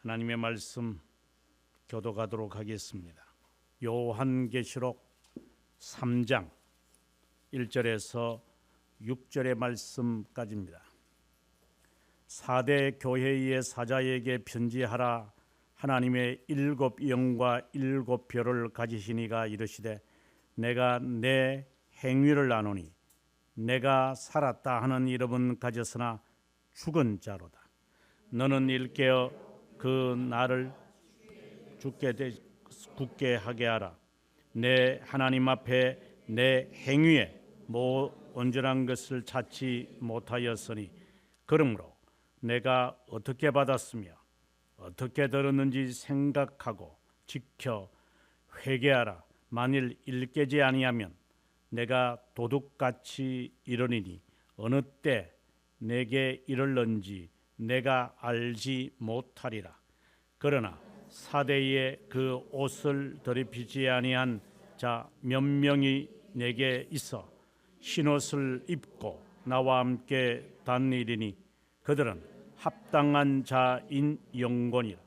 하나님의 말씀 교독하도록 하겠습니다. 요한계시록 3장 1절에서 6절의 말씀까지입니다. 4대 교회의 사자에게 편지하라. 하나님의 7 영과 7 별을 가지시니가 이르시되 내가 내 행위를 아노니 내가 살았다 하는 이름은 가졌으나 죽은 자로다. 너는 일깨어 그 나를 굳게 하게 하라. 내 하나님 앞에 내 행위에 온전한 것을 찾지 못하였으니 그러므로 내가 어떻게 받았으며 어떻게 들었는지 생각하고 지켜 회개하라. 만일 일깨지 아니하면 내가 도둑같이 이르리니 어느 때 내게 이르렀는지 내가 알지 못하리라. 그러나 사대에 그 옷을 더럽히지 아니한 자 몇 명이 내게 있어 흰옷을 입고 나와 함께 다니리니 그들은 합당한 자인 영혼이라.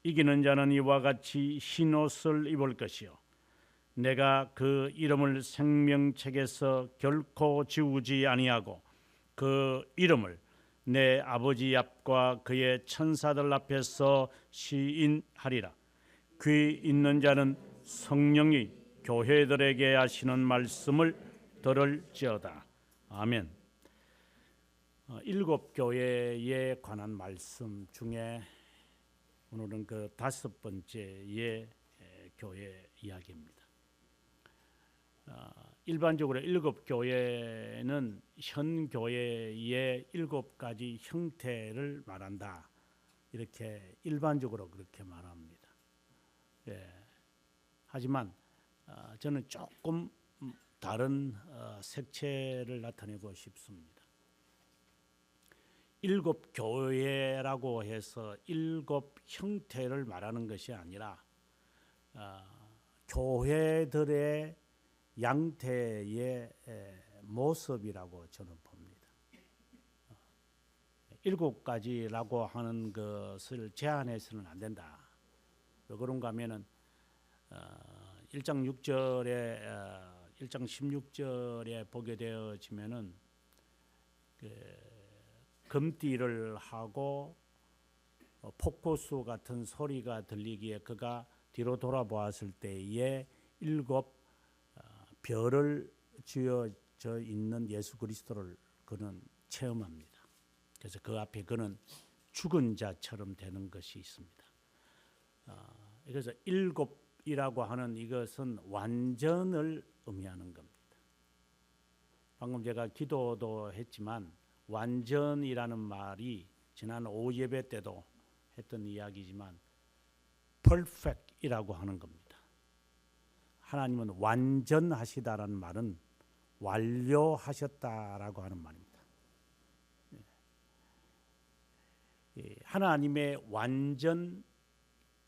이기는 자는 이와 같이 흰옷을 입을 것이요 내가 그 이름을 생명책에서 결코 지우지 아니하고 그 이름을 내 아버지 앞과 그의 천사들 앞에서 시인하리라. 귀 있는 자는 성령이 교회들에게 하시는 말씀을 들을지어다. 아멘. 7 교회에 관한 말씀 중에 오늘은 그 5번째의 교회 이야기입니다. 일반적으로 7 교회는 현 교회의 7가지 형태를 말한다. 이렇게 일반적으로 그렇게 말합니다. 하지만 저는 조금 다른 색채를 나타내고 싶습니다. 7 교회라고 해서 7 형태를 말하는 것이 아니라 교회들의 양태의 모습이라고 저는 봅니다. 7가지라고 하는 것을 제한해서는 안 된다. 왜 그런가 하면은 1장 16절에 보게 되어지면은 금띠를 하고 폭포수 같은 소리가 들리기에 그가 뒤로 돌아보았을 때에 7 별을 쥐어져 있는 예수 그리스도를 그는 체험합니다. 그래서 그 앞에 그는 죽은 자처럼 되는 것이 있습니다. 그래서 7이라고 하는 이것은 완전을 의미하는 겁니다. 방금 제가 기도도 했지만 완전이라는 말이 지난 오후 예배 때도 했던 이야기지만 perfect이라고 하는 겁니다. 하나님은 완전하시다라는 말은 완료하셨다라고 하는 말입니다. 하나님의 완전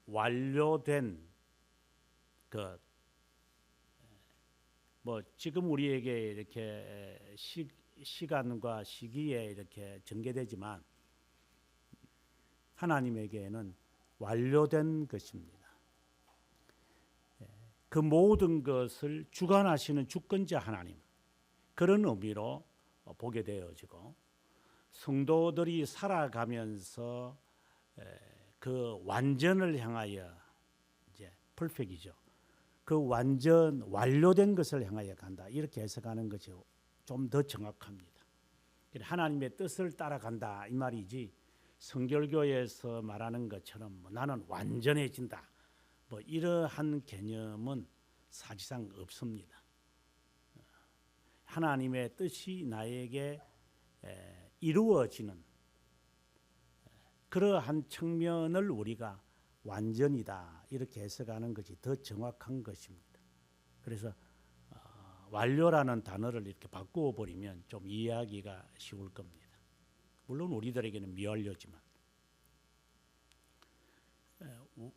완료된 것, 지금 우리에게 이렇게 시간과 시기에 이렇게 전개되지만 하나님에게는 완료된 것입니다. 그 모든 것을 주관하시는 주권자 하나님, 그런 의미로 보게 되어지고 성도들이 살아가면서 그 완전을 향하여 이제 퍼펙트이죠. 그 완료된 것을 향하여 간다. 이렇게 해석하는 것이 좀 더 정확합니다. 하나님의 뜻을 따라간다 이 말이지 성결교에서 말하는 것처럼 나는 완전해진다. 이러한 개념은 사실상 없습니다. 하나님의 뜻이 나에게 이루어지는 그러한 측면을 우리가 완전이다 이렇게 해석하는 것이 더 정확한 것입니다. 그래서 완료라는 단어를 이렇게 바꾸어 버리면 좀 이해하기가 쉬울 겁니다. 물론 우리들에게는 미완료지만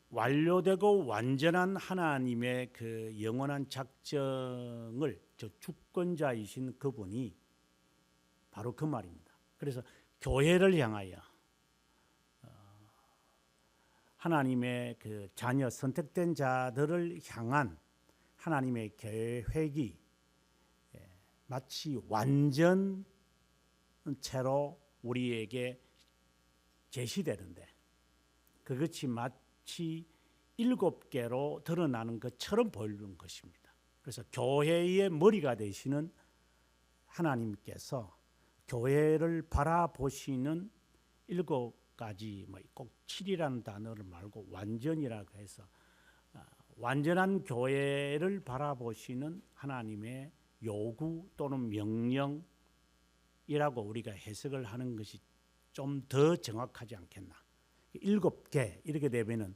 완료되고 완전한 하나님의 그 영원한 작정을 저 주권자이신 그분이 바로 그 말입니다. 그래서 교회를 향하여 하나님의 그 자녀 선택된 자들을 향한 하나님의 계획이 마치 완전 채로 우리에게 제시되는데 그것이 마치 7개로 드러나는 것처럼 보이는 것입니다. 그래서 교회의 머리가 되시는 하나님께서 교회를 바라보시는 7가지 꼭 7이라는 단어를 말고 완전이라고 해서 완전한 교회를 바라보시는 하나님의 요구 또는 명령이라고 우리가 해석을 하는 것이 좀 더 정확하지 않겠나. 7개 이렇게 되면은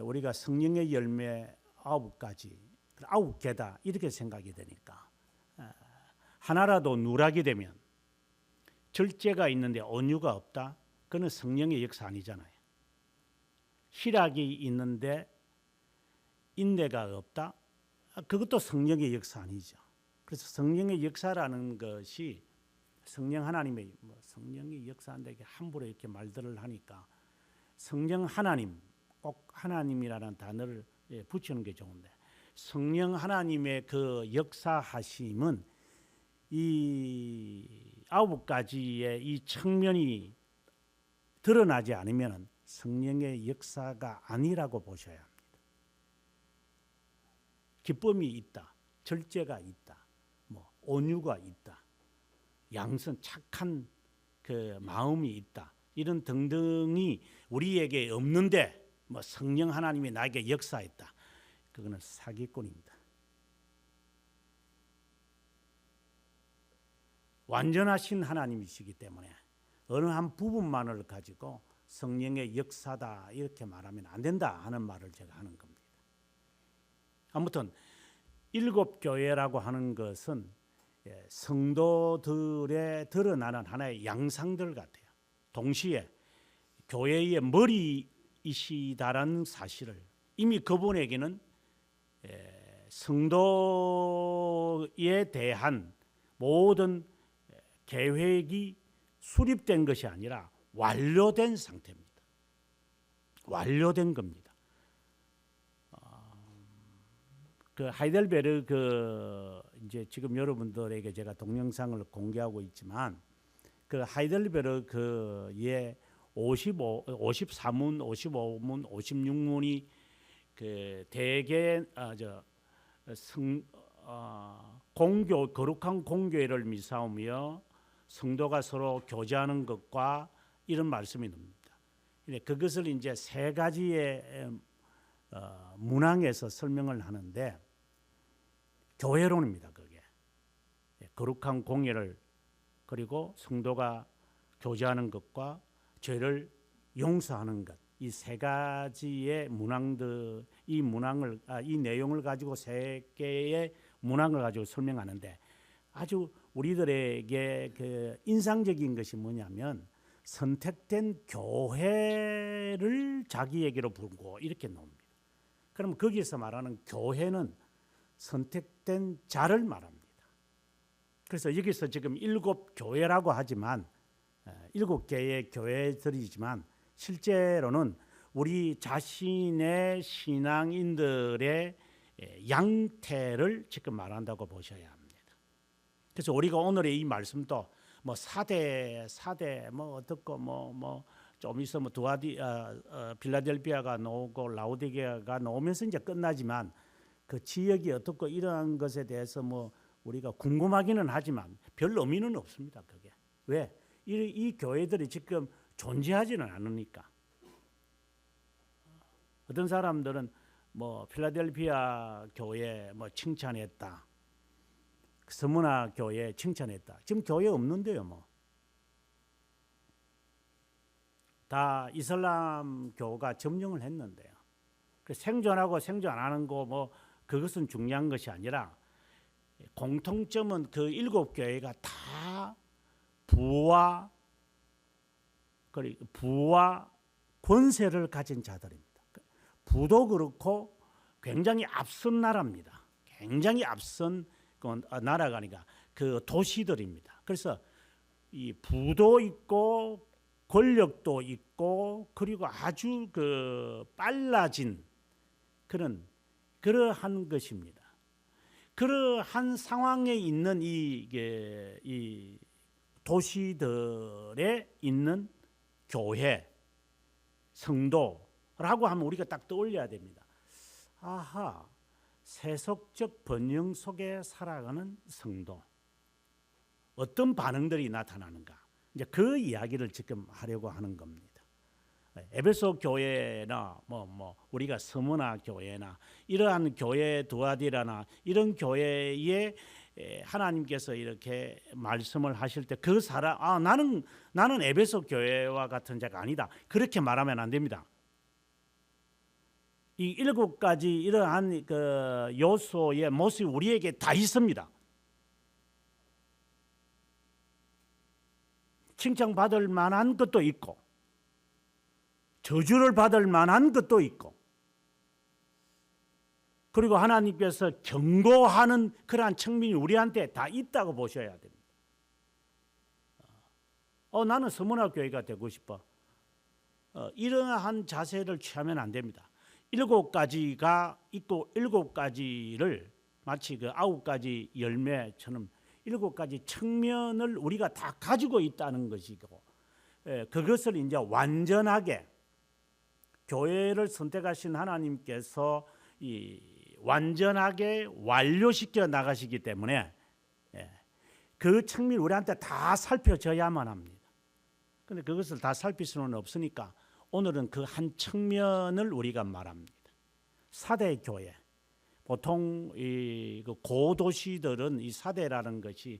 우리가 성령의 열매 9가지 9개다 이렇게 생각이 되니까 하나라도 누락이 되면 절제가 있는데 온유가 없다. 그건 성령의 역사 아니잖아요. 희락이 있는데 인내가 없다. 그것도 성령의 역사 아니죠. 그래서 성령의 역사라는 것이 성령 하나님의 성령의 역사인데 이게 함부로 이렇게 말들을 하니까 성령 하나님 꼭 하나님이라는 단어를 붙이는 게 좋은데 성령 하나님의 그 역사하심은 이 9가지의 이 측면이 드러나지 않으면 성령의 역사가 아니라고 보셔야 합니다. 기쁨이 있다, 절제가 있다, 온유가 있다, 양선 착한 그 마음이 있다, 이런 등등이 우리에게 없는데 성령 하나님이 나에게 역사했다. 그거는 사기꾼입니다. 완전하신 하나님이시기 때문에 어느 한 부분만을 가지고 성령의 역사다 이렇게 말하면 안 된다 하는 말을 제가 하는 겁니다. 아무튼 7교회라고 하는 것은 성도들의 드러나는 하나의 양상들 같아요. 동시에 교회의 머리이시다라는 사실을 이미 그분에게는 성도에 대한 모든 계획이 수립된 것이 아니라 완료된 상태입니다. 완료된 겁니다. 그 하이델베르그 이제 지금 여러분들에게 제가 동영상을 공개하고 있지만 그 하이델베르그의 54문, 55문, 56문이 그 대개 공교 거룩한 공교회를 미사오며 성도가 서로 교제하는 것과 이런 말씀이 나옵니다. 그것을 이제 3가지의 문항에서 설명을 하는데 교회론입니다. 그게 거룩한 공예를 그리고 성도가 교제하는 것과 죄를 용서하는 것, 이 3가지의 문항들, 이 내용을 가지고 3개의 문항을 가지고 설명하는데 아주 우리들에게 그 인상적인 것이 뭐냐면 선택된 교회를 자기에게로 부르고 이렇게 나옵니다. 그럼 거기서 말하는 교회는 선택된 자를 말합니다. 그래서 여기서 지금 7교회라고 하지만 7개의 교회들이지만 실제로는 우리 자신의 신앙인들의 양태를 지금 말한다고 보셔야 합니다. 그래서 우리가 오늘의 이 말씀도 사대 어떻고 좀 있으면 빌라델피아가 나오고 라오디게아가 나오면서 이제 끝나지만 그 지역이 어떻고 이러한 것에 대해서 우리가 궁금하기는 하지만 별 의미는 없습니다. 그게 왜? 이 교회들이 지금 존재하지는 않으니까. 어떤 사람들은 필라델피아 교회 칭찬했다. 스무나 교회 칭찬했다. 지금 교회 없는데요, 다 이슬람교가 점령을 했는데요. 생존하고 생존 안 하는 거 그것은 중요한 것이 아니라 공통점은 그 7교회가 다 부와 권세를 가진 자들입니다. 부도 그렇고 굉장히 앞선 나라입니다. 굉장히 앞선 나라가 아니라 그 도시들입니다. 그래서 이 부도 있고 권력도 있고 그리고 아주 빨라진 그러한 것입니다. 그러한 상황에 있는 이 도시들에 있는 교회, 성도라고 하면 우리가 딱 떠올려야 됩니다. 아하, 세속적 번영 속에 살아가는 성도. 어떤 반응들이 나타나는가? 이제 그 이야기를 지금 하려고 하는 겁니다. 에베소 교회나 우리가 서머나 교회나 이러한 교회 두아디라나 이런 교회에 하나님께서 이렇게 말씀을 하실 때 그 사람 나는 에베소 교회와 같은 자가 아니다. 그렇게 말하면 안 됩니다. 이 7가지 이러한 요소의 모습이 우리에게 다 있습니다. 칭찬받을 만한 것도 있고 저주를 받을 만한 것도 있고 그리고 하나님께서 경고하는 그러한 측면이 우리한테 다 있다고 보셔야 됩니다. 나는 서문화 교회가 되고 싶어. 이러한 자세를 취하면 안 됩니다. 7가지가 있고 7가지를 마치 9가지 열매처럼 7가지 측면을 우리가 다 가지고 있다는 것이고 그것을 이제 완전하게 교회를 선택하신 하나님께서 완전하게 완료시켜 나가시기 때문에 그 측면이 우리한테 다 살펴져야만 합니다. 그런데 그것을 다 살필 수는 없으니까 오늘은 그 한 측면을 우리가 말합니다. 4대 교회. 보통 이 고도시들은 이 4대라는 것이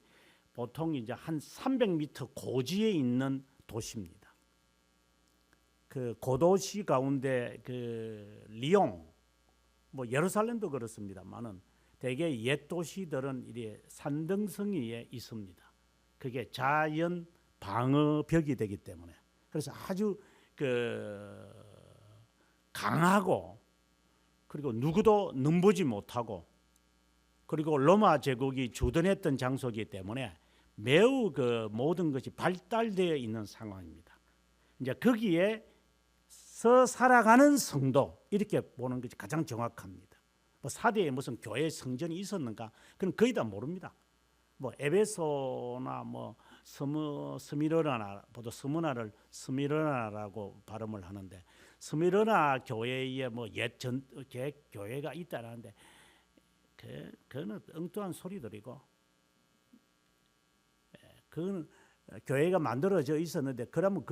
보통 이제 한 300m 고지에 있는 도시입니다. 그 고도시 가운데 리옹, 예루살렘도 그렇습니다만은 대개 옛 도시들은 이래 산등성이에 있습니다. 그게 자연 방어벽이 되기 때문에 그래서 아주 강하고 그리고 누구도 넘보지 못하고 그리고 로마 제국이 주둔했던 장소이기 때문에 매우 모든 것이 발달되어 있는 상황입니다. 이제 거기에서 살아가는 성도 이렇게 보는 것이 가장 정확합니다. 4대에 무슨 교회 성전이 있었는가? 그건 거의 다 모릅니다. 에베소나 스미르나 보다 스무나를 스미르나라고 발음을 하는데 스미르나 교회에 옛 교회가 있다는데 그는 엉뚱한 소리들이고 그는 교회가 만들어져 있었는데 그러면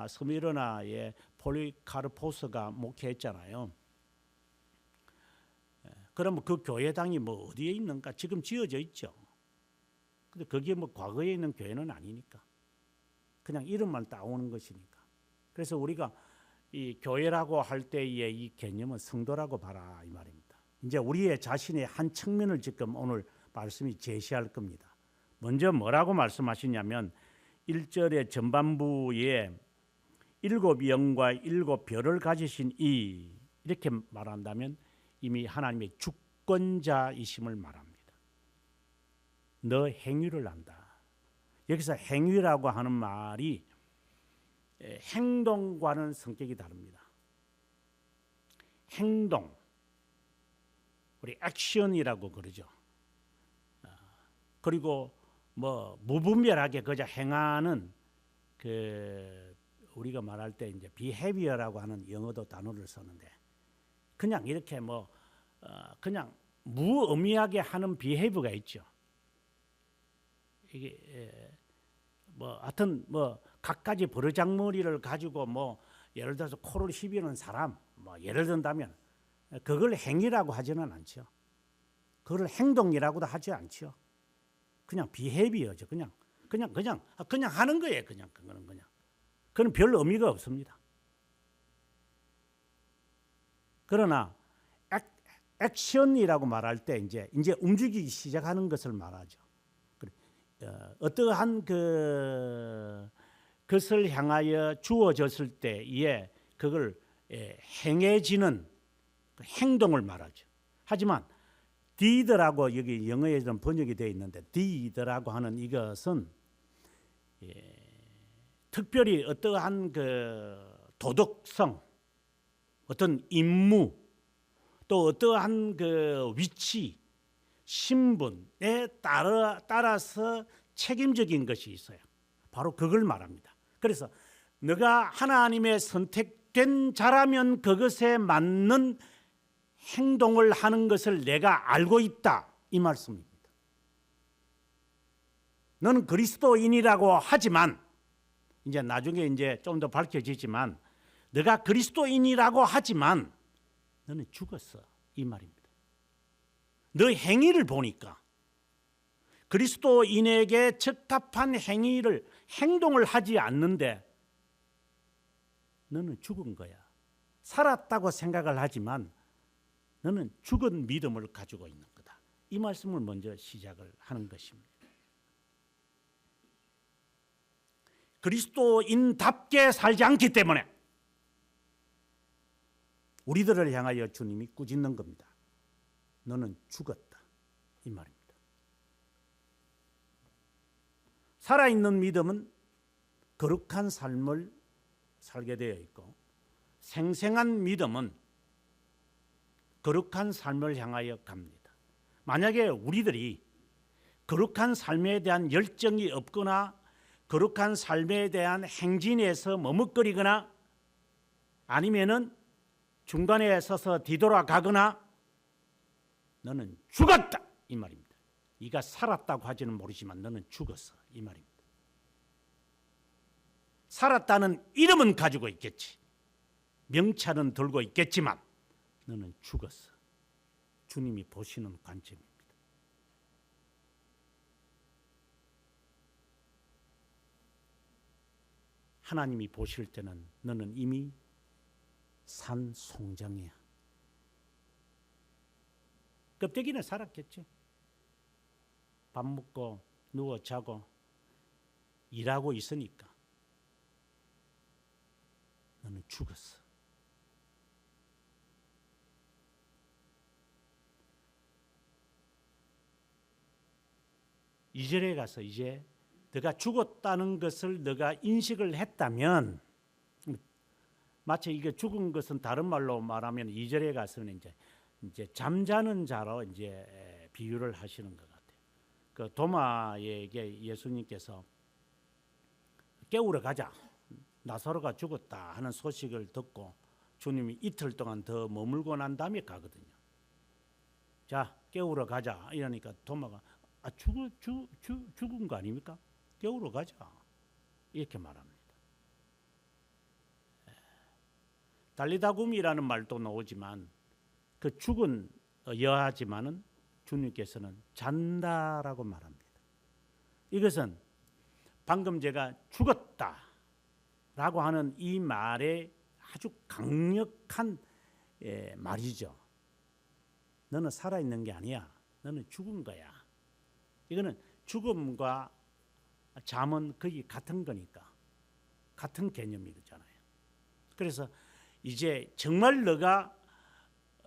스미르나의 폴리카르포스가 목회했잖아요. 그러면 그 교회당이 어디에 있는가? 지금 지어져 있죠. 근데 그게 과거에 있는 교회는 아니니까 그냥 이름만 따오는 것이니까. 그래서 우리가 이 교회라고 할 때의 이 개념은 성도라고 봐라 이 말입니다. 이제 우리의 자신의 한 측면을 지금 오늘 말씀이 제시할 겁니다. 먼저 뭐라고 말씀하시냐면 1절의 전반부에 7영과 7별을 가지신 이렇게 말한다면 이미 하나님의 주권자이심을 말합니다. 너 행위를 한다. 여기서 행위라고 하는 말이 행동과는 성격이 다릅니다. 행동, 우리 액션이라고 그러죠. 그리고 무분별하게 그저 행하는 우리가 말할 때 이제 behavior라고 하는 영어도 단어를 쓰는데 그냥 이렇게 그냥 무의미하게 하는 behavior가 있죠. 이게 하여튼 갖가지 버르장머리를 가지고 예를 들어서 코를 휘비는 사람 예를 든다면 그걸 행위라고 하지는 않죠. 그걸 행동이라고도 하지 않죠. 그냥 비헤비어죠. 그냥 하는 거예요. 그건 별 의미가 없습니다. 그러나 액션이라고 말할 때 이제 움직이기 시작하는 것을 말하죠. 어떠한 것을 향하여 주어졌을 때에 그걸 행해지는 행동을 말하죠. 하지만 deed라고 여기 영어에서는 번역이 되어 있는데 deed라고 하는 이것은 특별히 어떠한 그 도덕성, 어떤 임무, 또 어떠한 그 위치, 신분에 따라서 책임적인 것이 있어요. 바로 그걸 말합니다. 그래서 너가 하나님의 선택된 자라면 그것에 맞는 행동을 하는 것을 내가 알고 있다, 이 말씀입니다. 너는 그리스도인이라고 하지만, 이제 나중에 이제 좀 더 밝혀지지만, 너가 그리스도인이라고 하지만 너는 죽었어, 이 말입니다. 너 행위를 보니까 그리스도인에게 적합한 행동을 하지 않는데 너는 죽은 거야. 살았다고 생각을 하지만 너는 죽은 믿음을 가지고 있는 거다. 이 말씀을 먼저 시작을 하는 것입니다. 그리스도인답게 살지 않기 때문에 우리들을 향하여 주님이 꾸짖는 겁니다. 너는 죽었다, 이 말입니다. 살아있는 믿음은 거룩한 삶을 살게 되어 있고, 생생한 믿음은 거룩한 삶을 향하여 갑니다. 만약에 우리들이 거룩한 삶에 대한 열정이 없거나 거룩한 삶에 대한 행진에서 머뭇거리거나 아니면은 중간에 서서 뒤돌아가거나 너는 죽었다, 이 말입니다. 네가 살았다고 하지는 모르지만 너는 죽었어, 이 말입니다. 살았다는 이름은 가지고 있겠지, 명찰은 들고 있겠지만 너는 죽었어. 주님이 보시는 관점입니다. 하나님이 보실 때는 너는 이미 산 송장이야. 껍데기는 살았겠지. 밥 먹고 누워 자고 일하고 있으니까 너는 죽었어. 이절에 가서 이제 너가 죽었다는 것을 너가 인식을 했다면, 마치 이게 죽은 것은 다른 말로 말하면 2절에 가서는 이제 잠자는 자로 이제 비유를 하시는 것 같아요. 그 도마에게 예수님께서 깨우러 가자, 나사로가 죽었다 하는 소식을 듣고 주님이 이틀 동안 더 머물고 난 다음에 가거든요. 자, 깨우러 가자 이러니까 도마가 죽은 거 아닙니까? 깨우러 가자, 이렇게 말합니다. 달리다굼이라는 말도 나오지만 그 죽은 여하지만은 주님께서는 잔다라고 말합니다. 이것은 방금 제가 죽었다라고 하는 이 말에 아주 강력한 말이죠. 너는 살아있는 게 아니야. 너는 죽은 거야. 이거는 죽음과 잠은 거의 같은 거니까, 같은 개념이잖아요. 그래서 이제 정말 너가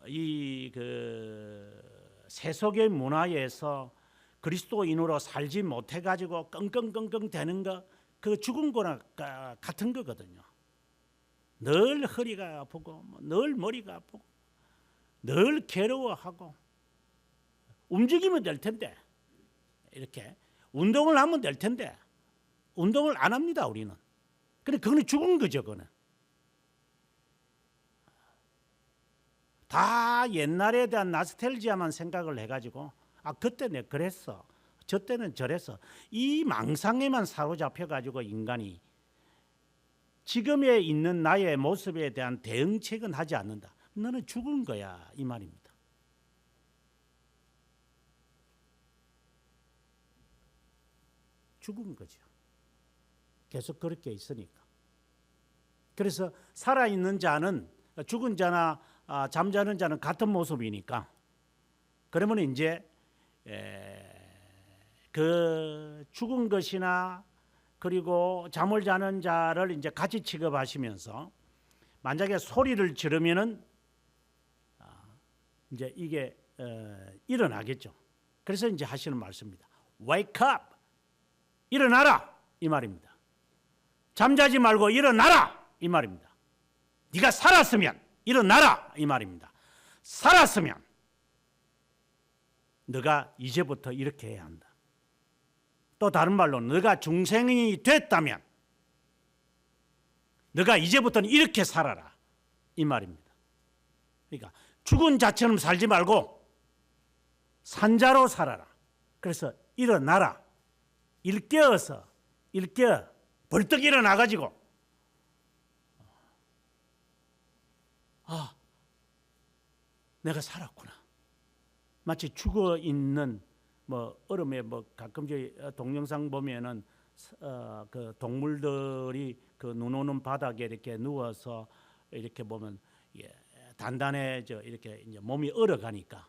이 세속의 문화에서 그리스도인으로 살지 못해 가지고 끙끙끙끙 대는 거, 그 죽은 거나 같은 거거든요. 늘 허리가 아프고 늘 머리가 아프고 늘 괴로워하고, 움직이면 될 텐데, 이렇게 운동을 하면 될 텐데 운동을 안 합니다, 우리는. 근데 그거는 죽은 거죠. 그거는 다 옛날에 대한 나스텔지아만 생각을 해가지고 그때 내가 그랬어, 저 때는 저랬어, 이 망상에만 사로잡혀가지고 인간이 지금에 있는 나의 모습에 대한 대응책은 하지 않는다. 너는 죽은 거야, 이 말입니다. 죽은 거죠. 계속 그렇게 있으니까. 그래서 살아있는 자는, 죽은 자나 잠자는 자는 같은 모습이니까, 그러면 이제 그 죽은 것이나 그리고 잠을 자는 자를 이제 같이 취급하시면서, 만약에 소리를 지르면은 이제 이게 일어나겠죠. 그래서 이제 하시는 말씀입니다. Wake up, 일어나라, 이 말입니다. 잠자지 말고 일어나라 이 말입니다. 네가 살았으면 일어나라 이 말입니다. 살았으면 너가 이제부터 이렇게 해야 한다. 또 다른 말로 너가 중생이 됐다면 너가 이제부터는 이렇게 살아라 이 말입니다. 그러니까 죽은 자처럼 살지 말고 산자로 살아라. 그래서 일어나라. 일깨어서 벌떡 일어나가지고 내가 살았구나. 마치 죽어 있는 뭐 얼음에 뭐 가끔 저희 동영상 보면은 그 동물들이 그 눈 오는 바닥에 이렇게 누워서 이렇게 보면 단단해져 이렇게 이제 몸이 얼어가니까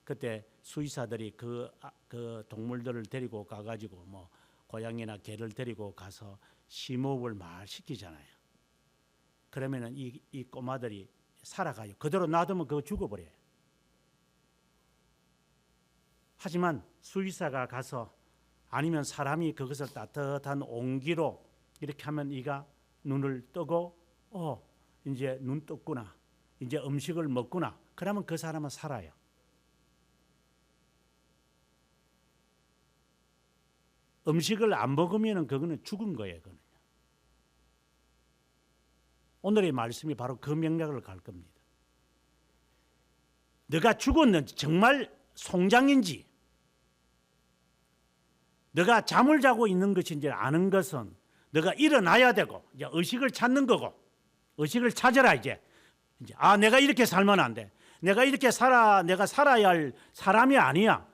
그때 수의사들이 그 동물들을 데리고 가가지고 뭐 고양이나 개를 데리고 가서 심호흡을 말 시키잖아요. 그러면은 이 꼬마들이 살아가요. 그대로 놔두면 그거 죽어버려요. 하지만 수의사가 가서 아니면 사람이 그것을 따뜻한 온기로 이렇게 하면 이가 눈을 뜨고 이제 눈 떴구나. 이제 음식을 먹구나. 그러면 그 사람은 살아요. 음식을 안 먹으면 그거는 죽은 거예요. 그거는. 오늘의 말씀이 바로 그 맥락을 갈 겁니다. 너가 죽었는지 정말 송장인지 너가 잠을 자고 있는 것인지 아는 것은 너가 일어나야 되고 이제 의식을 찾는 거고 의식을 찾아라 이제 내가 이렇게 살면 안 돼. 내가 이렇게 내가 살아야 할 사람이 아니야.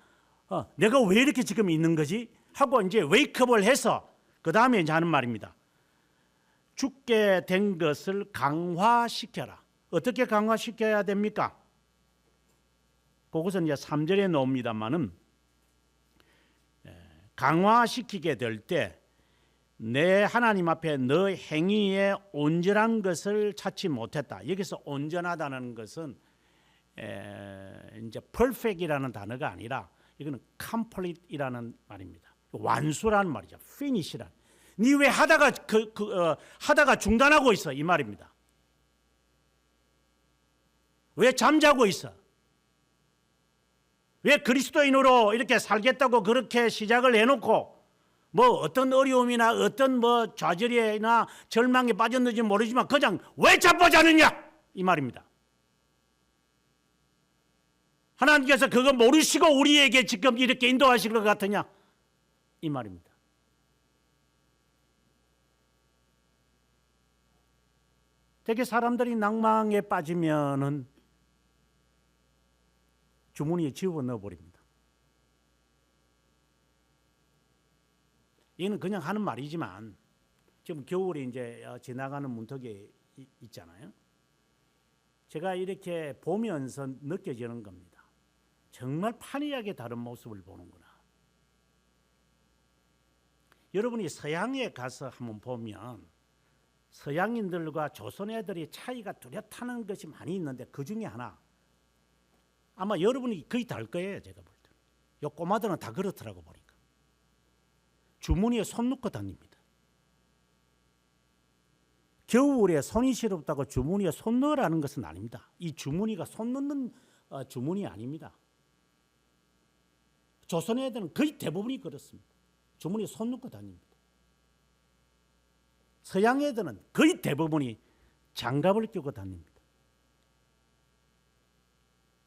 내가 왜 이렇게 지금 있는 거지? 하고 이제 웨이크업을 해서 그 다음에 이제 하는 말입니다. 죽게 된 것을 강화시켜라. 어떻게 강화시켜야 됩니까? 그것은 이제 3절에 나옵니다만은 강화시키게 될 때 내 하나님 앞에 너 행위에 온전한 것을 찾지 못했다. 여기서 온전하다는 것은 이제 perfect이라는 단어가 아니라 이거는 complete이라는 말입니다. 완수라는 말이죠. finish란. 니 왜 하다가 중단하고 있어 이 말입니다. 왜 잠자고 있어? 왜 그리스도인으로 이렇게 살겠다고 그렇게 시작을 해놓고 뭐 어떤 어려움이나 어떤 뭐 좌절이나 절망에 빠졌는지 모르지만 그냥 왜 자빠지 않느냐 이 말입니다. 하나님께서 그거 모르시고 우리에게 지금 이렇게 인도하실 것 같으냐 이 말입니다. 되게 사람들이 낭망에 빠지면은 주머니에 집어넣어 버립니다. 이는 그냥 하는 말이지만 지금 겨울이 이제 지나가는 문턱에 있잖아요. 제가 이렇게 보면서 느껴지는 겁니다. 정말 판이하게 다른 모습을 보는구나. 여러분이 서양에 가서 한번 보면 서양인들과 조선 애들이 차이가 뚜렷하는 것이 많이 있는데 그 중에 하나 아마 여러분이 거의 다 알 거예요. 제가 볼 때는. 요 꼬마들은 다 그렇더라고 보니까. 주머니에 손 넣고 다닙니다. 겨울에 손이 시렵다고 주머니에 손 넣으라는 것은 아닙니다. 이 주머니가 손 넣는 주머니 아닙니다. 조선 애들은 거의 대부분이 그렇습니다. 주머니에 손 넣고 다닙니다. 서양 애들은 거의 대부분이 장갑을 끼고 다닙니다.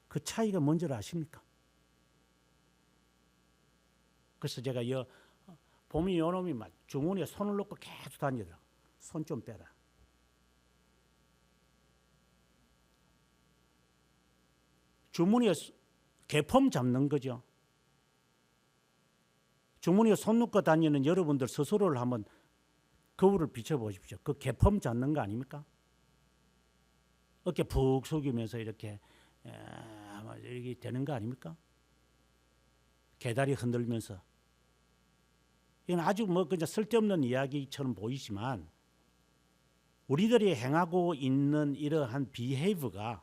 그 차이가 뭔지 아십니까? 그래서 제가 봄이 요놈이 막 주머니에 손을 넣고 계속 다니더라고. 손 좀 빼라. 주머니에 개폼 잡는 거죠. 주머니에 손 넣고 다니는 여러분들 스스로를 한번 거울을 비춰보십시오. 그 개폼 잡는 거 아닙니까? 어깨 푹 숙이면서 이렇게 되는 거 아닙니까? 개다리 흔들면서. 이건 아주 뭐 그냥 쓸데없는 이야기처럼 보이지만 우리들이 행하고 있는 이러한 비헤이브가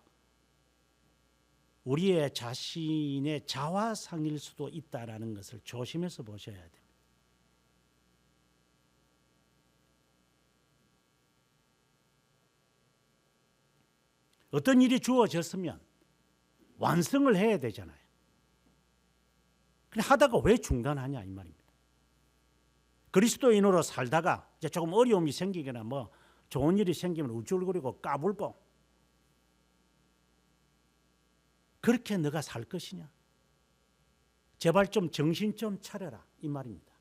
우리의 자신의 자화상일 수도 있다라는 것을 조심해서 보셔야 됩니다. 어떤 일이 주어졌으면 완성을 해야 되잖아요. 그래 하다가 왜 중단하냐 이 말입니다. 그리스도인으로 살다가 이제 조금 어려움이 생기거나 뭐 좋은 일이 생기면 우쭐거리고 까불고 그렇게 너가 살 것이냐? 제발 좀 정신 좀 차려라 이 말입니다.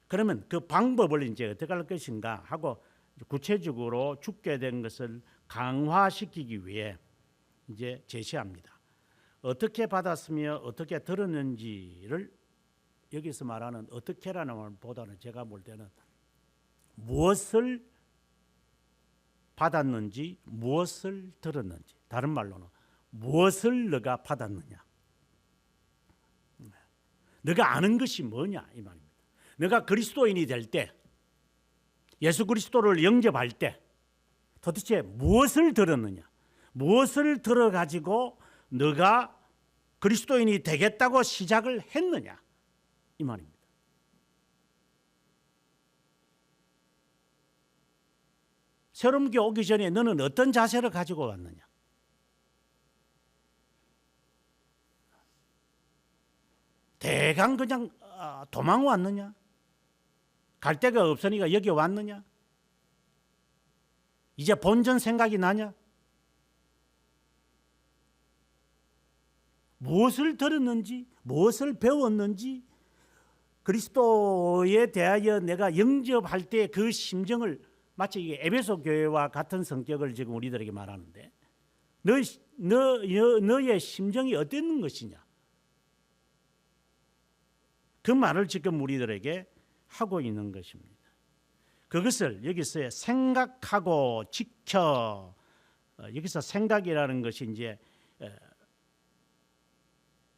그러면 그 방법을 이제 어떻게 할 것인가 하고 구체적으로 죽게 된 것을 강화시키기 위해 이제 제시합니다. 어떻게 받았으며 어떻게 들었는지를 여기서 말하는 어떻게라는 말보다는 제가 볼 때는 무엇을 받았는지 무엇을 들었는지, 다른 말로는 무엇을 너가 받았느냐, 너가 아는 것이 뭐냐 이 말입니다. 너가 그리스도인이 될 때, 예수 그리스도를 영접할 때 도대체 무엇을 들었느냐, 무엇을 들어가지고 너가 그리스도인이 되겠다고 시작을 했느냐 이 말입니다. 새로운 게 오기 전에 너는 어떤 자세를 가지고 왔느냐? 대강 그냥 도망 왔느냐? 갈 데가 없으니까 여기 왔느냐? 이제 본전 생각이 나냐? 무엇을 들었는지, 무엇을 배웠는지, 그리스도에 대하여 내가 영접할 때 그 심정을, 마치 이게 에베소 교회와 같은 성격을 지금 우리들에게 말하는데, 너의 심정이 어땠는 것이냐? 그 말을 지금 우리들에게 하고 있는 것입니다. 그것을 여기서 생각하고 지켜, 여기서 생각이라는 것이 이제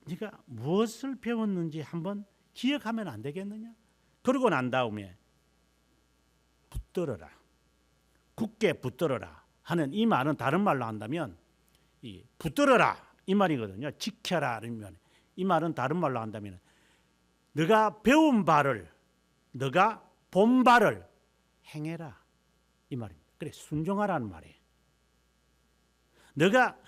네가 무엇을 배웠는지 한번 기억하면 안 되겠느냐? 그러고 난 다음에 붙들어라, 굳게 붙들어라 하는 이 말은 다른 말로 한다면 이 붙들어라 이 말이거든요. 지켜라 이 말은 다른 말로 한다면 너가 배운 바를, 너가 본 바를 행해라 이 말입니다. 그래 순종하라는 말이에요. 너가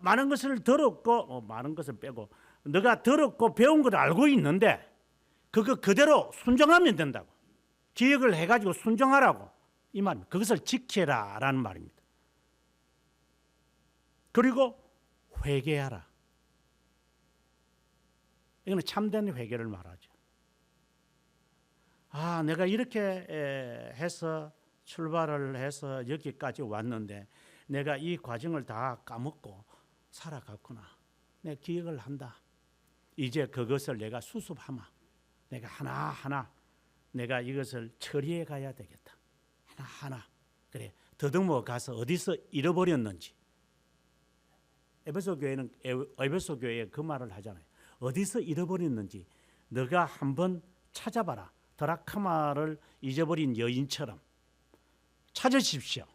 많은 것을 들었고 많은 것을 빼고 너가 들었고 배운 걸 알고 있는데 그거 그대로 순종하면 된다고. 기억을 해가지고 순종하라고 이 말입니다. 그것을 지켜라라는 말입니다. 그리고 회개하라. 이거는 참된 회개를 말하죠. 내가 이렇게 해서 출발을 해서 여기까지 왔는데 내가 이 과정을 다 까먹고 살아갔구나. 내가 기억을 한다. 이제 그것을 내가 수습하마. 내가 하나하나 내가 이것을 처리해 가야 되겠다. 하나하나. 그래 더듬어 가서 어디서 잃어버렸는지. 에베소 교회에 그 말을 하잖아요. 어디서 잃어버렸는지 너가 한번 찾아봐라. 드라크마를 잊어버린 여인처럼 찾으십시오.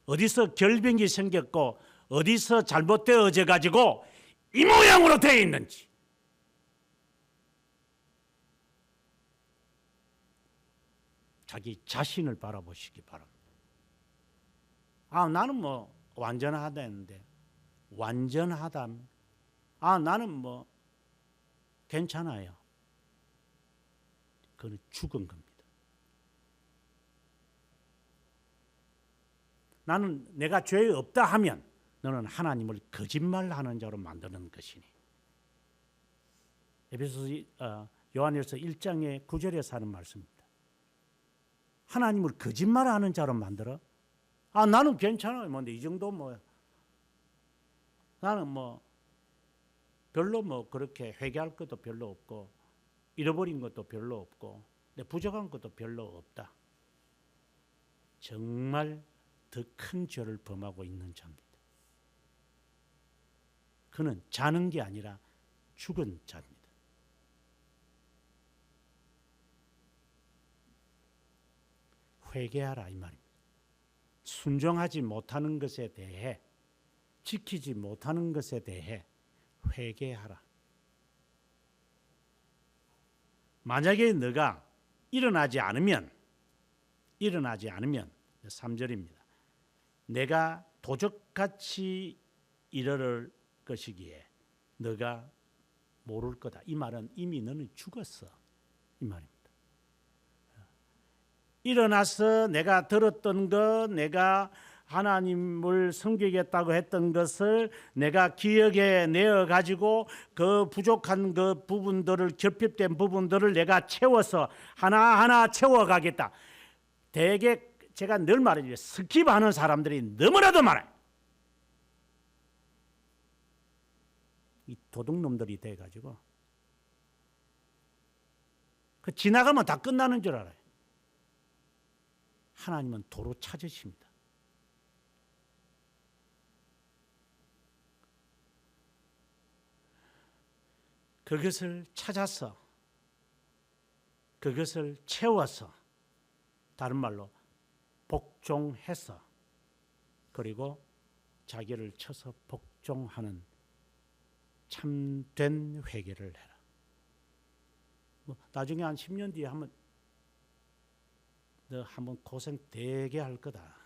어디서 결병이 생겼고 어디서 잘못되어져 가지고 이 모양으로 되어 있는지 자기 자신을 바라보시기 바랍니다. 나는 뭐 완전하다 했는데 완전하다. 나는 뭐 괜찮아요. 그건 죽은 겁니다. 나는 내가 죄 없다 하면 너는 하나님을 거짓말하는 자로 만드는 것이니. 요한일서 1장의 9절에서 하는 말씀입니다. 하나님을 거짓말하는 자로 만들어? 나는 괜찮아요. 뭔데 이 정도 뭐 나는 뭐 별로 뭐 그렇게 회개할 것도 별로 없고 잃어버린 것도 별로 없고 부족한 것도 별로 없다. 정말 더 큰 죄를 범하고 있는 자입니다. 그는 자는 게 아니라 죽은 자입니다. 회개하라 이 말입니다. 순종하지 못하는 것에 대해, 지키지 못하는 것에 대해 회개하라. 만약에 너가 일어나지 않으면 일어나지 않으면 3절입니다. 내가 도적같이 이르를 것이기에 너가 모를 거다. 이 말은 이미 너는 죽었어. 이 말입니다. 일어나서 내가 들었던 것, 내가 하나님을 섬기겠다고 했던 것을 내가 기억에 내어 가지고 그 부족한 그 부분들을, 결핍된 부분들을 내가 채워서 하나하나 채워가겠다. 대개 제가 늘 말해요. 스킵하는 사람들이 너무나도 많아요. 이 도둑놈들이 돼가지고 그 지나가면 다 끝나는 줄 알아요. 하나님은 도로 찾으십니다. 그것을 찾아서 그것을 채워서 다른 말로 복종해서 그리고 자기를 쳐서 복종하는 참된 회개를 해라. 나중에 한 10년 뒤에 너 한번 고생 되게 할 거다.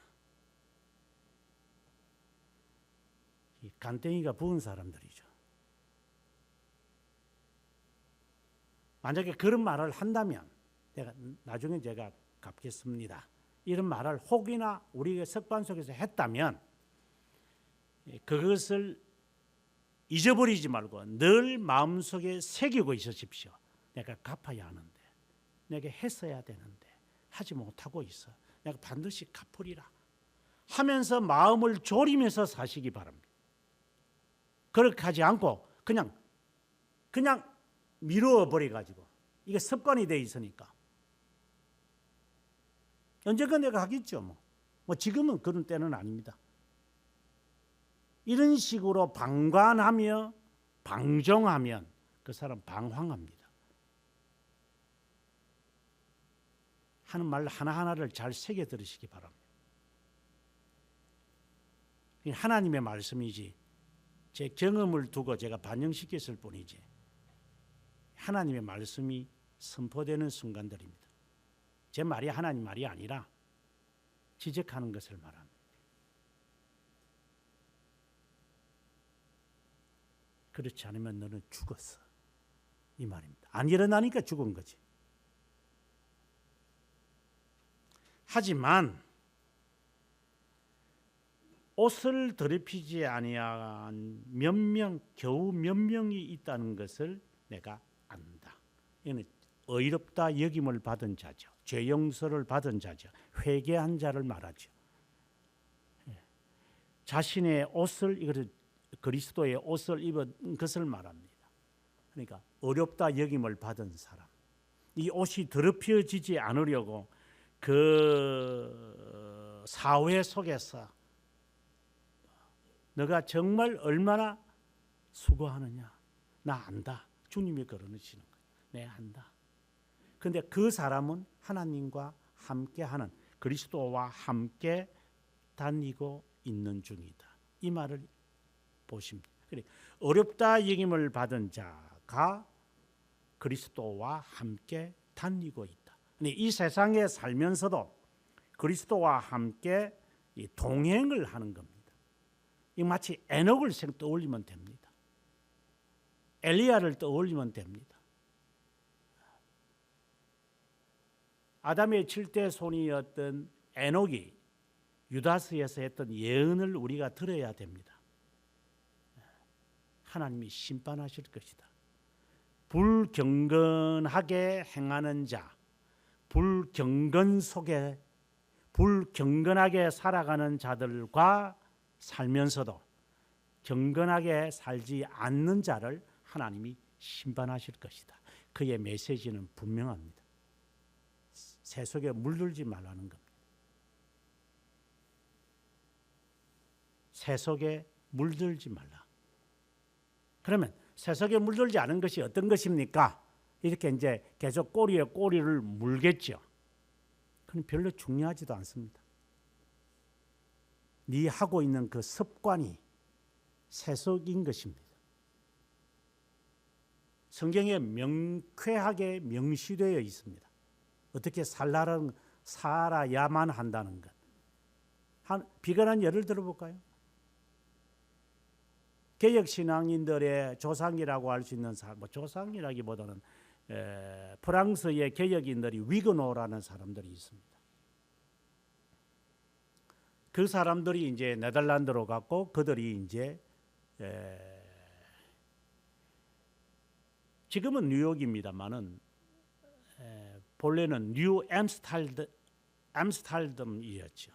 이 간땡이가 부은 사람들이죠. 만약에 그런 말을 한다면 나중에 제가 갚겠습니다. 이런 말을 혹이나 우리가 습관 속에서 했다면 그것을 잊어버리지 말고 늘 마음속에 새기고 있으십시오. 내가 갚아야 하는데, 내가 했어야 되는데 하지 못하고 있어. 내가 반드시 갚으리라 하면서 마음을 졸이면서 사시기 바랍니다. 그렇게 하지 않고 그냥 미루어버려가지고 이게 습관이 돼 있으니까 언젠가 내가 하겠죠. 뭐 지금은 그런 때는 아닙니다. 이런 식으로 방관하며 방종하면 그 사람 방황합니다. 하는 말 하나하나를 잘 새겨 들으시기 바랍니다. 하나님의 말씀이지 제 경험을 두고 제가 반영시켰을 뿐이지 하나님의 말씀이 선포되는 순간들입니다. 제 말이 하나님 말이 아니라 지적하는 것을 말합니다. 그렇지 않으면 너는 죽었어. 이 말입니다. 안 일어나니까 죽은 거지. 하지만 옷을 더럽히지 아니한 겨우 몇 명이 있다는 것을 내가 안다. 이는 의롭다 여김을 받은 자죠. 죄 용서를 받은 자죠. 회개한 자를 말하죠. 자신의 옷을 그리스도의 옷을 입은 것을 말합니다. 그러니까 어렵다 여김을 받은 사람. 이 옷이 더럽혀지지 않으려고 그 사회 속에서 너가 정말 얼마나 수고하느냐. 나 안다. 주님이 그러시는 거예요. 내 안다. 그런데 그 사람은 하나님과 함께하는 그리스도와 함께 다니고 있는 중이다. 이 말을 보십니다. 어렵다 여김을 받은 자가 그리스도와 함께 다니고 있다. 이 세상에 살면서도 그리스도와 함께 동행을 하는 겁니다. 이 마치 에녹을 떠올리면 됩니다. 엘리야를 떠올리면 됩니다. 아담의 7대 손이었던 에녹이 유다서에서 했던 예언을 우리가 들어야 됩니다. 하나님이 심판하실 것이다. 불경건하게 행하는 자, 불경건 속에 불경건하게 살아가는 자들과 살면서도 경건하게 살지 않는 자를 하나님이 심판하실 것이다. 그의 메시지는 분명합니다. 세속에 물들지 말라는 겁니다. 세속에 물들지 말라. 그러면 세속에 물들지 않은 것이 어떤 것입니까? 이렇게 이제 계속 꼬리에 꼬리를 물겠죠. 그건 별로 중요하지도 않습니다. 네 하고 있는 그 습관이 세속인 것입니다. 성경에 명쾌하게 명시되어 있습니다. 어떻게 살라는 살아야만 한다는 것. 비근한 예를 들어볼까요? 개혁신앙인들의 조상이라고 할 수 있는 사람, 조상이라기보다는 프랑스의 개혁인들이 위그노라는 사람들이 있습니다. 그 사람들이 이제 네덜란드로 갔고 그들이 이제 지금은 뉴욕입니다만은 본래는 뉴 암스테르담이었죠.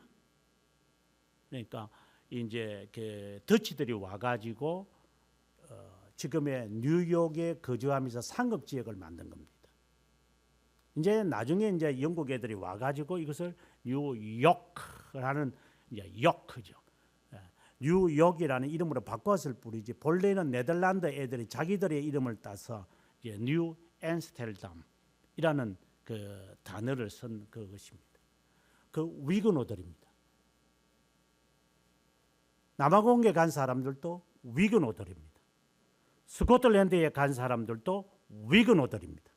그러니까 이제 그 더치들이 와가지고 지금의 뉴욕에 거주하면서 상급 지역을 만든 겁니다. 이제 나중에 이제 영국 애들이 와가지고 이것을 뉴요크라는 이제 요크죠. 뉴욕이라는 이름으로 바꿨을 뿐이지 본래는 네덜란드 애들이 자기들의 이름을 따서 이제 뉴 엠스테르담이라는 그 단어를 쓴 그것입니다. 그 위그노들입니다. 남아공에 간 사람들도 위그노들입니다. 스코틀랜드에 간 사람들도 위그노들입니다.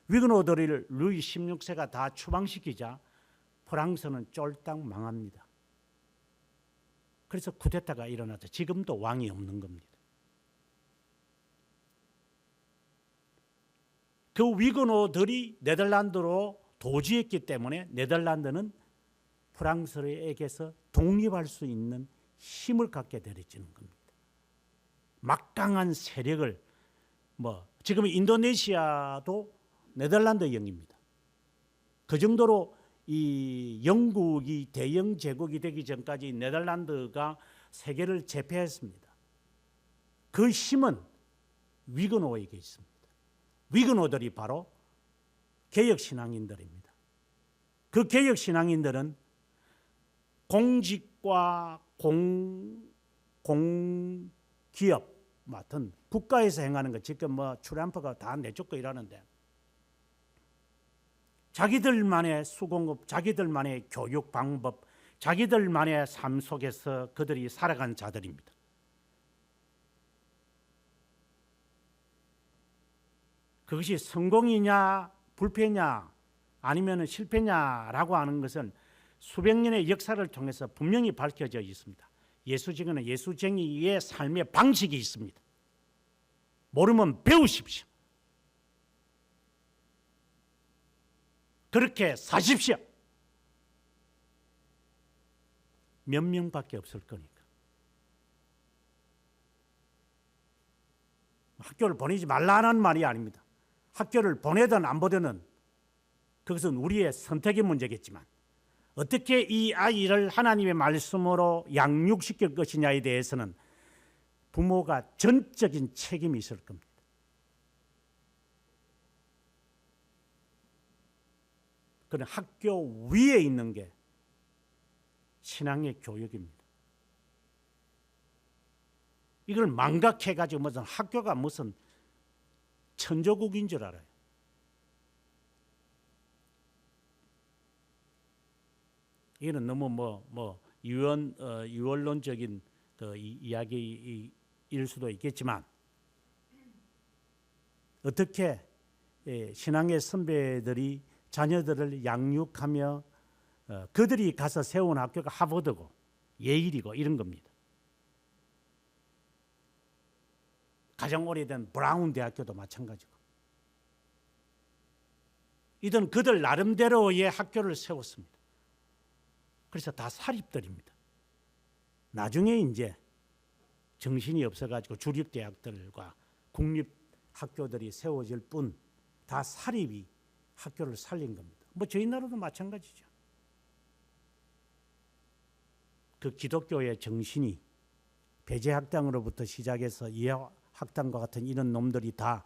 위그노들을 루이 16세가 다 추방시키자 프랑스는 쫄딱 망합니다. 그래서 쿠데타가 일어나서 지금도 왕이 없는 겁니다. 그 위그노들이 네덜란드로 도주했기 때문에 네덜란드는 프랑스에게서 독립할 수 있는 힘을 갖게 되어지는 겁니다. 막강한 세력을 지금 인도네시아도 네덜란드형입니다. 그 정도로 이 영국이 대영 제국이 되기 전까지 네덜란드가 세계를 제패했습니다. 그 힘은 위그노에게 있습니다. 위그노들이 바로 개혁신앙인들입니다. 그 개혁신앙인들은 공직과 공기업 같은 국가에서 행하는 것, 지금 트럼프가 다 내쫓고 이러는데 자기들만의 수공업, 자기들만의 교육 방법, 자기들만의 삶 속에서 그들이 살아간 자들입니다. 그것이 성공이냐 불패냐 아니면 실패냐라고 하는 것은 수백 년의 역사를 통해서 분명히 밝혀져 있습니다. 예수쟁이는 예수쟁이의 삶의 방식이 있습니다. 모르면 배우십시오. 그렇게 사십시오. 몇 명밖에 없을 거니까. 학교를 보내지 말라는 말이 아닙니다. 학교를 보내든 안 보내든 그것은 우리의 선택의 문제겠지만 어떻게 이 아이를 하나님의 말씀으로 양육시킬 것이냐에 대해서는 부모가 전적인 책임이 있을 겁니다. 그런 학교 위에 있는 게 신앙의 교육입니다. 이걸 망각해가지고 무슨 학교가 무슨 천조국인 줄 알아요. 이거는 너무 유언론적인 그 이야기일 수도 있겠지만 어떻게 신앙의 선배들이 자녀들을 양육하며 그들이 가서 세운 학교가 하버드고 예일이고 이런 겁니다. 가장 오래된 브라운 대학교도 마찬가지고. 이들은 그들 나름대로의 학교를 세웠습니다. 그래서 다 사립들입니다. 나중에 이제 정신이 없어가지고 주립대학들과 국립학교들이 세워질 뿐 다 사립이 학교를 살린 겁니다. 저희 나라도 마찬가지죠. 그 기독교의 정신이 배제학당으로부터 시작해서 이해학당과 같은 이런 놈들이 다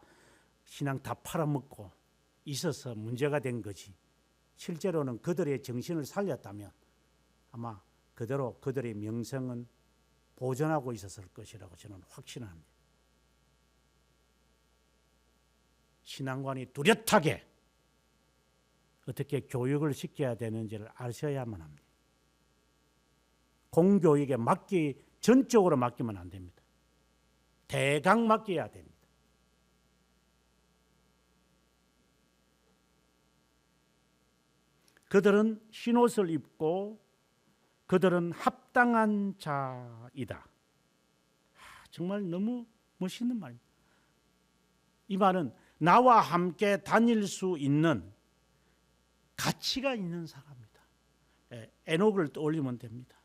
신앙 다 팔아먹고 있어서 문제가 된 거지. 실제로는 그들의 정신을 살렸다면 아마 그대로 그들의 명성은 보존하고 있었을 것이라고 저는 확신합니다. 신앙관이 뚜렷하게 어떻게 교육을 시켜야 되는지를 아셔야만 합니다. 공교육에 전적으로 맡기면 안 됩니다. 대강 맡겨야 됩니다. 그들은 흰옷을 입고 그들은 합당한 자이다. 정말 너무 멋있는 말입니다. 이 말은 나와 함께 다닐 수 있는 가치가 있는 사람이다. 에녹을 떠올리면 됩니다.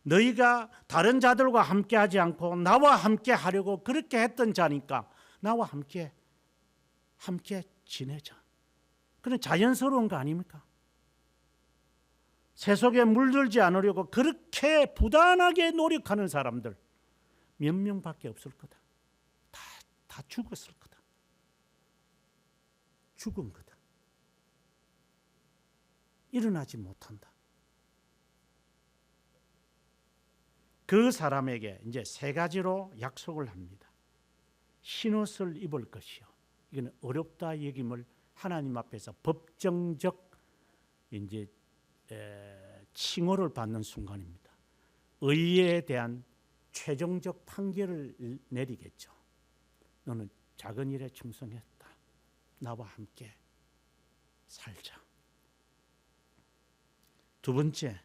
너희가 다른 자들과 함께 하지 않고 나와 함께 하려고 그렇게 했던 자니까 나와 함께 지내자. 그건 자연스러운 거 아닙니까? 세속에 물들지 않으려고 그렇게 부단하게 노력하는 사람들 몇 명밖에 없을 거다. 다 죽었을 거다. 죽은 거다. 일어나지 못한다. 그 사람에게 이제 세 가지로 약속을 합니다. 흰옷을 입을 것이요. 이거는 어렵다 여김을 하나님 앞에서 법정적 이제 칭호를 받는 순간입니다. 의에 대한 최종적 판결을 내리겠죠. 너는 작은 일에 충성했다. 나와 함께 살자. 두 번째,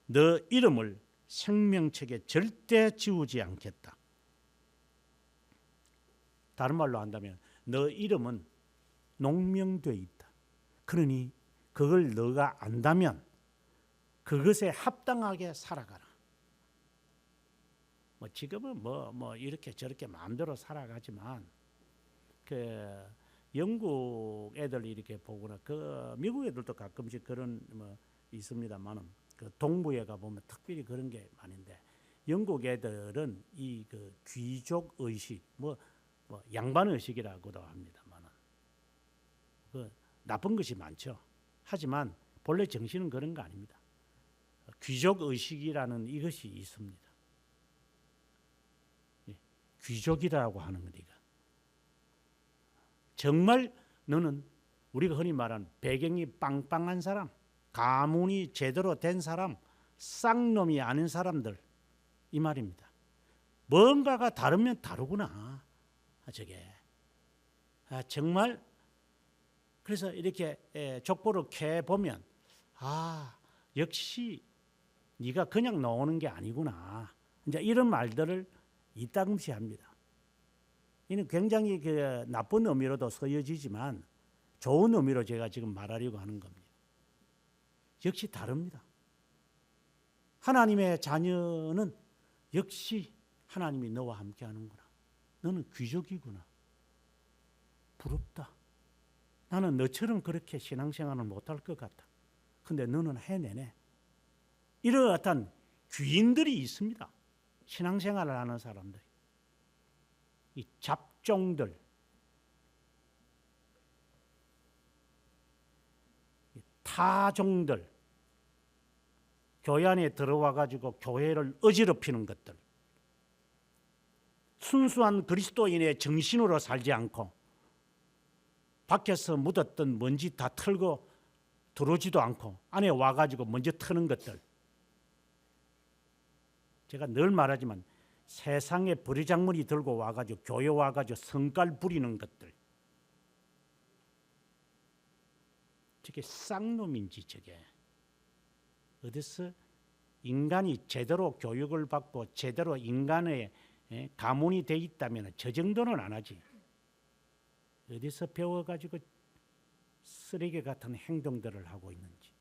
너 이름을 생명책에 절대 지우지 않겠다. 다른 말로 한다면 너 이름은 농명돼 있다. 그러니 그걸 너가 안다면 그것에 합당하게 살아가라. 지금은 이렇게 저렇게 마음대로 살아가지만 그 영국 애들 이렇게 보거나 그 미국 애들도 가끔씩 그런 있습니다만은 그 동부에 가 보면 특별히 그런 게 많은데 영국 애들은 이 그 귀족 의식 양반 의식이라고도 합니다만은 그 나쁜 것이 많죠. 하지만 본래 정신은 그런 거 아닙니다. 귀족 의식이라는 이것이 있습니다. 귀족이라고 하는 거니까 정말 너는 우리가 흔히 말하는 배경이 빵빵한 사람, 가문이 제대로 된 사람, 쌍놈이 아닌 사람들 이 말입니다. 뭔가가 다르면 다르구나. 저게 정말 그래서 이렇게 족보를 캐 보면 역시 네가 그냥 나오는 게 아니구나. 이제 이런 말들을 이따금씩 합니다. 이는 굉장히 그 나쁜 의미로도 쓰여지지만 좋은 의미로 제가 지금 말하려고 하는 겁니다. 역시 다릅니다. 하나님의 자녀는 역시 하나님이 너와 함께 하는구나. 너는 귀족이구나. 부럽다. 나는 너처럼 그렇게 신앙생활을 못할 것 같아. 근데 너는 해내네. 이러한 귀인들이 있습니다. 신앙생활을 하는 사람들. 이 잡종들, 타종들, 교회 안에 들어와 가지고 교회를 어지럽히는 것들, 순수한 그리스도인의 정신으로 살지 않고 밖에서 묻었던 먼지 다 털고 들어오지도 않고 안에 와 가지고 먼저 트는 것들. 제가 늘 말하지만 세상에 버리장머리 들고 와 가지고 교회 와 가지고 성깔 부리는 것들. 저게 쌍놈인지 저게 어디서 인간이 제대로 교육을 받고 제대로 인간의 가문이 돼 있다면 저 정도는 안 하지. 어디서 배워가지고 쓰레기 같은 행동들을 하고 있는지.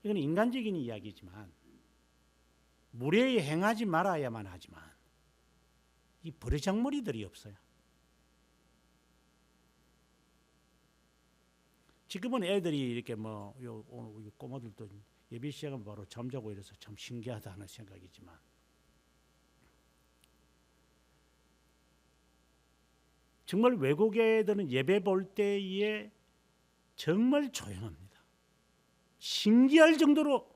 이건 인간적인 이야기지만 무례히 행하지 말아야만 하지만 이 버르장머리들이 없어요. 지금은 애들이 이렇게 오늘 꼬마들도 예배 시작은 바로 잠자고 이래서 참 신기하다 하는 생각이지만 정말 외국 애들은 예배 볼 때에 정말 조용합니다. 신기할 정도로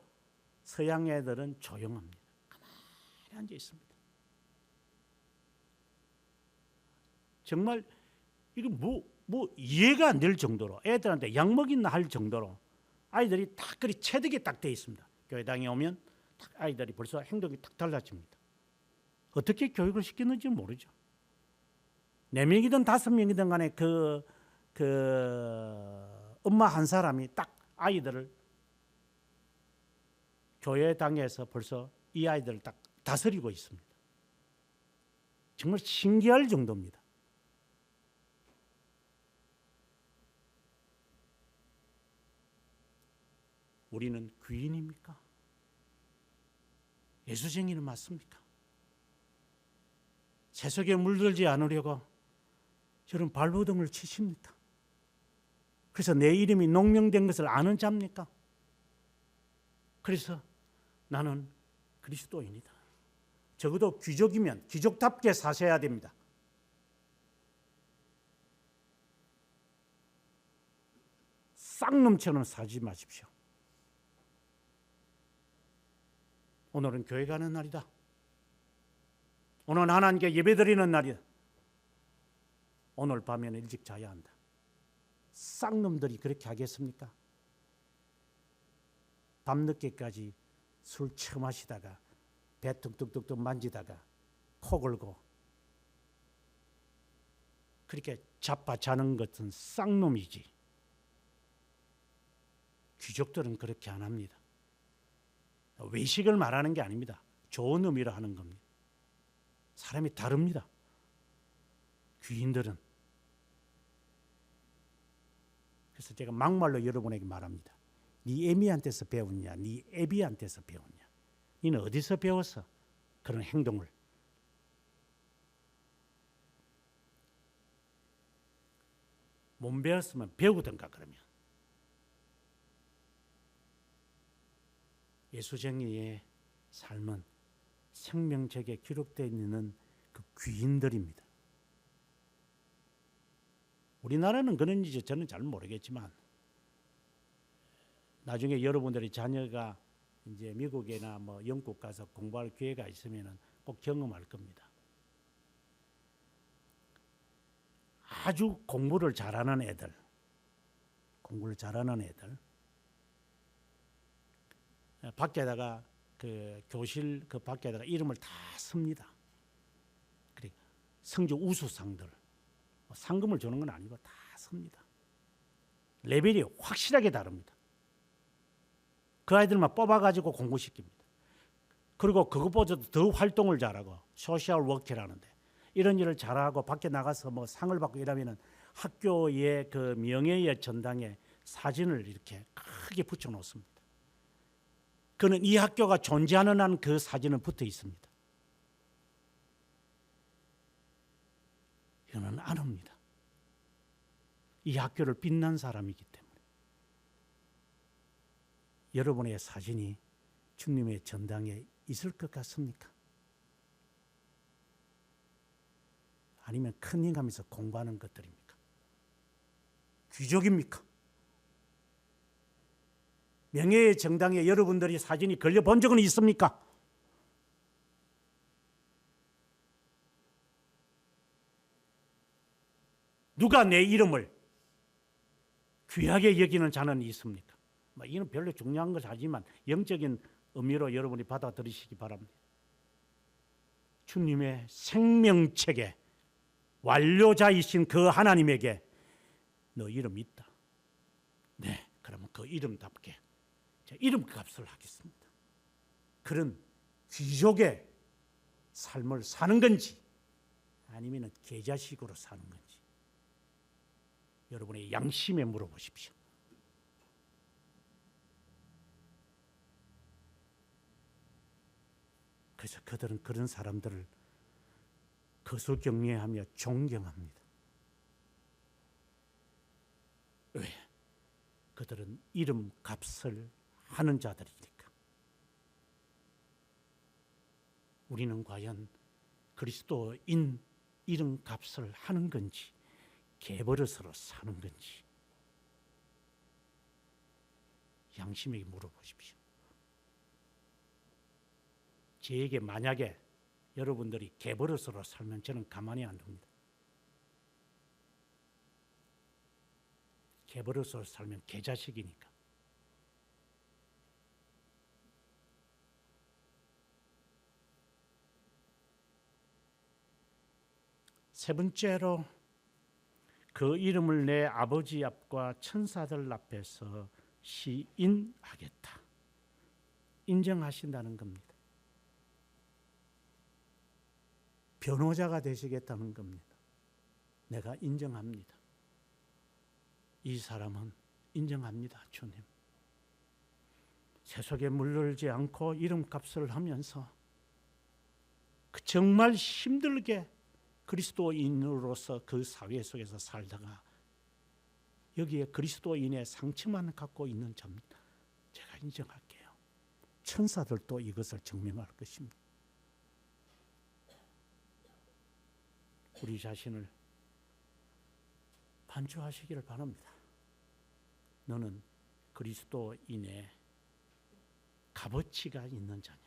서양 애들은 조용합니다. 가만히 앉아 있습니다. 정말 이거 이해가 안 될 정도로 애들한테 약 먹이나 할 정도로 아이들이 딱 그리 체득이 딱 돼 있습니다. 교회당에 오면 딱 아이들이 벌써 행동이 딱 달라집니다. 어떻게 교육을 시켰는지 모르죠. 4명이든 5명이든 간에 그 그 엄마 한 사람이 딱 아이들을 교회당에서 벌써 이 아이들을 딱 다스리고 있습니다. 정말 신기할 정도입니다. 우리는 귀인입니까? 예수쟁이는 맞습니까? 세속에 물들지 않으려고 저런 발버둥을 치십니까? 그래서 내 이름이 농명된 것을 아는 자입니까? 그래서 나는 그리스도인이다. 적어도 귀족이면 귀족답게 사셔야 됩니다. 쌍놈처럼 살지 마십시오. 오늘은 교회 가는 날이다. 오늘 하나님께 예배드리는 날이다. 오늘 밤에는 일찍 자야 한다. 쌍놈들이 그렇게 하겠습니까? 밤늦게까지 술 처마시다가 배 뚝뚝뚝뚝 만지다가 코 걸고 그렇게 자빠 자는 것은 쌍놈이지. 귀족들은 그렇게 안 합니다. 외식을 말하는 게 아닙니다. 좋은 의미로 하는 겁니다. 사람이 다릅니다. 귀인들은. 그래서 제가 막말로 여러분에게 말합니다. 네 애미한테서 배웠냐? 네 애비한테서 배웠냐? 너는 어디서 배웠어? 그런 행동을. 못 배웠으면 배우든가 그러면. 예수쟁이의 삶은 생명책에 기록되어 있는 그 귀인들입니다. 우리나라는 그런지 저는 잘 모르겠지만 나중에 여러분들의 자녀가 이제 미국이나 뭐 영국 가서 공부할 기회가 있으면 꼭 경험할 겁니다. 아주 공부를 잘하는 애들, 밖에다가 그 교실 그 밖에다가 이름을 다 씁니다. 그래 성적 우수상들 상금을 주는 건 아니고 다 씁니다. 레벨이 확실하게 다릅니다. 그 아이들만 뽑아가지고 공부시킵니다. 그리고 그것보다도 더 활동을 잘하고 소셜 워크라는데 이런 일을 잘하고 밖에 나가서 뭐 상을 받고 이러면은 학교의 그 명예의 전당에 사진을 이렇게 크게 붙여놓습니다. 그는 이 학교가 존재하는 한 그 사진은 붙어 있습니다. 이거는 안 합니다. 이 학교를 빛난 사람이기 때문에. 여러분의 사진이 주님의 전당에 있을 것 같습니까? 아니면 큰일 가면서 공부하는 것들입니까? 귀족입니까? 명예의 정당에 여러분들이 사진이 걸려 본 적은 있습니까? 누가 내 이름을 귀하게 여기는 자는 있습니까? 이는 별로 중요한 것이 아니지만 영적인 의미로 여러분이 받아들이시기 바랍니다. 주님의 생명책에 완료자이신 그 하나님에게 너 이름 있다. 네, 그러면 그 이름답게 이름값을 하겠습니다. 그런 귀족의 삶을 사는 건지 아니면 계자식으로 사는 건지 여러분의 양심에 물어보십시오. 그래서 그들은 그런 사람들을 거수경례하며 존경합니다. 왜? 그들은 이름값을 하는 자들이니까. 우리는 과연 그리스도인 이름값을 하는 건지 개버릇으로 사는 건지 양심에게 물어보십시오. 저에게 만약에 여러분들이 개버릇으로 살면 저는 가만히 안 둡니다. 개버릇으로 살면 개자식이니까. 세 번째로 그 이름을 내 아버지 앞과 천사들 앞에서 시인하겠다. 인정하신다는 겁니다. 변호자가 되시겠다는 겁니다. 내가 인정합니다. 이 사람은 인정합니다, 주님. 세속에 물들지 않고 이름값을 하면서 정말 힘들게 그리스도인으로서 그 사회 속에서 살다가 여기에 그리스도인의 상처만 갖고 있는 자입니다. 제가 인정할게요. 천사들도 이것을 증명할 것입니다. 우리 자신을 반추하시기를 바랍니다. 너는 그리스도인의 값어치가 있는 자냐?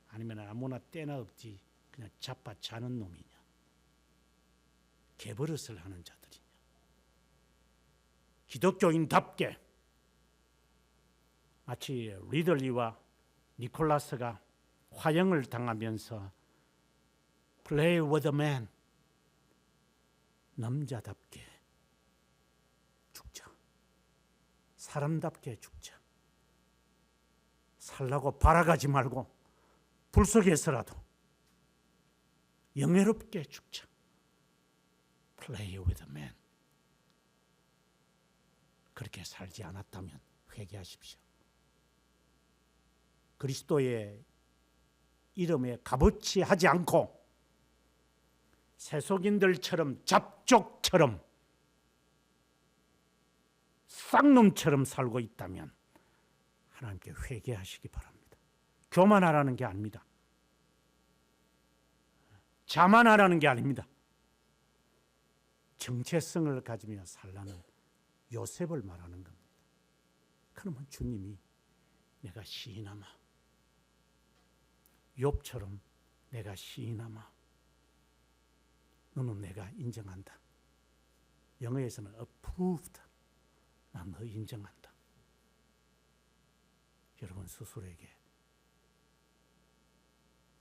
아니면 아무나 때나 없지 그냥 자빠자는 놈이냐? 개버릇을 하는 자들이냐? 기독교인답게 마치 리들리와 니콜라스가 화형을 당하면서 Play with a man, 남자답게 죽자. 사람답게 죽자. 살라고 바라가지 말고 불 속에서라도 영예롭게 죽자. Play with a man. 그렇게 살지 않았다면 회개하십시오. 그리스도의 이름에 값어치 하지 않고 세속인들처럼 잡족처럼 쌍놈처럼 살고 있다면 하나님께 회개하시기 바랍니다. 교만하라는 게 아닙니다. 자만하라는 게 아닙니다. 정체성을 가지며 살라는 요셉을 말하는 겁니다. 그러면 주님이 내가 시인하마, 욥처럼 내가 시인하마, 너는 내가 인정한다. 영어에서는 approved. 난 너 인정한다. 여러분 스스로에게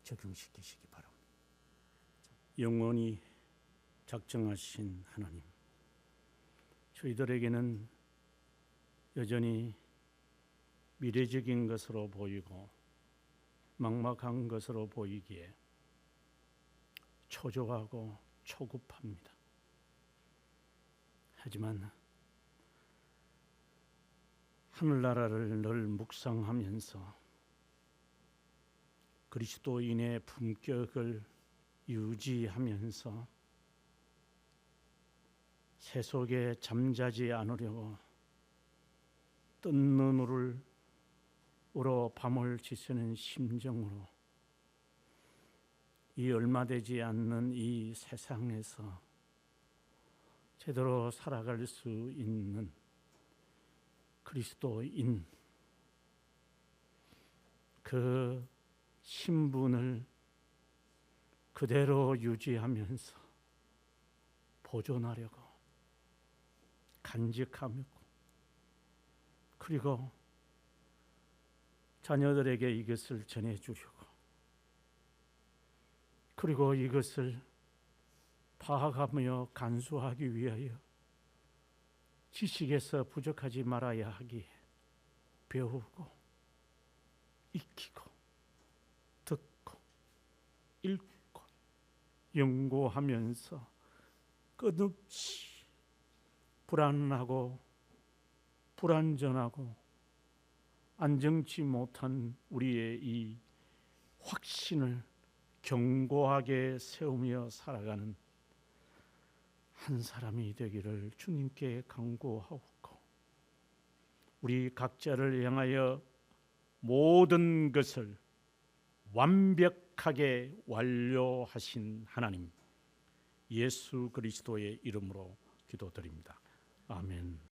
적용시키시기 바랍니다. 영원히 작정하신 하나님, 저희들에게는 여전히 미래적인 것으로 보이고 막막한 것으로 보이기에 초조하고 초급합니다. 하지만 하늘나라를 늘 묵상하면서 그리스도인의 품격을 유지하면서 세속에 잠자지 않으려고 뜬 눈을 우러 밤을 지새는 심정으로 이 얼마 되지 않는 이 세상에서 제대로 살아갈 수 있는 그리스도인 그 신분을 그대로 유지하면서 보존하려고 간직하며 그리고 자녀들에게 이것을 전해주려고 그리고 이것을 파악하며 간수하기 위하여 지식에서 부족하지 말아야 하기에 배우고 익히고 듣고 읽고 연구하면서 끝없이 불안하고 불안전하고 안정치 못한 우리의 이 확신을 견고하게 세우며 살아가는 한 사람이 되기를 주님께 간구하옵고 우리 각자를 향하여 모든 것을 완벽하게 완료하신 하나님 예수 그리스도의 이름으로 기도드립니다. 아멘.